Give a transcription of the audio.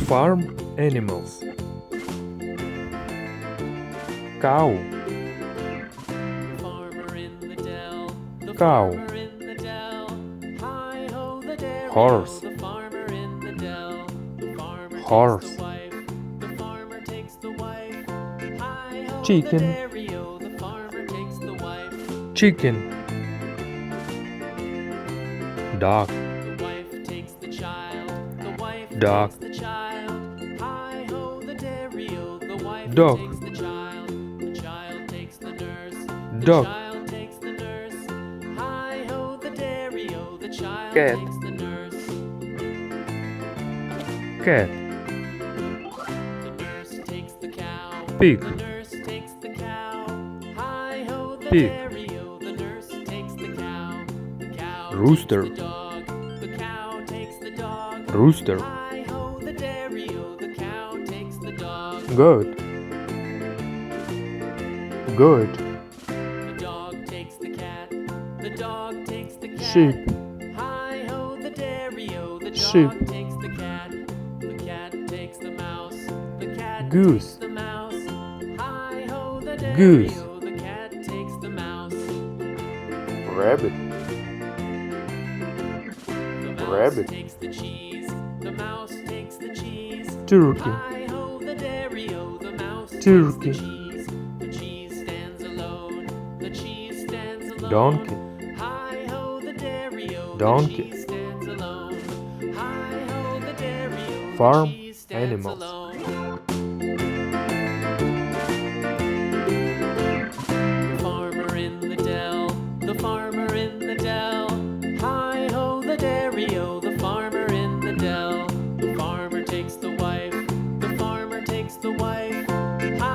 Farm animals. Cow. Farmer in the dell, the Cow. farmer in the dell. Hi-ho the dairy-o, Horse. the farmer in the dell. The farmer Horse. takes the wife, the farmer takes the wife. Hi-ho Chicken. the dairy-o, the farmer takes the wife. Chicken. Dog. The wife takes the child, the wife Dog. takes the child. Hi-ho the dairy-o, the wife Dog. takes the child takes the nurse. The Dog. child takes the nurse. Hi-ho the dairy-o, the child Cat. takes the nurse. Cat. The nurse takes the cow. Pig. The nurse takes the cow. Hi-ho the Pig. dairy-o, the nurse takes the cow. The cow Rooster. takes the dog. The cow takes the dog. Rooster. Hi-ho the dairy-o, the cow takes the dog. Goat. Goat. The dog takes the cat. The dog takes the cat. Sheep. Hi-ho the dairy-o, the Sheep. dog takes the cat. The cat takes the mouse. The cat Goose. takes the mouse. Hi-ho the dairy-o, Goose. the cat takes the mouse. Rabbit. The mouse Rabbit. takes the cheese. The mouse takes the cheese. Turkey. Hi-ho the dairy-o, the mouse Turkey. takes the cheese. The cheese stands alone. The cheese stands alone. Donkey. Hi-ho the dairy-o, Donkey. the cheese stands alone. Hi-ho the dairy-o, Farm the cheese stands animals. alone. The farmer in the dell, the farmer in the dell. Hi-ho the dairy-o, the farmer in the dell. The farmer takes the wife, the farmer takes the wife.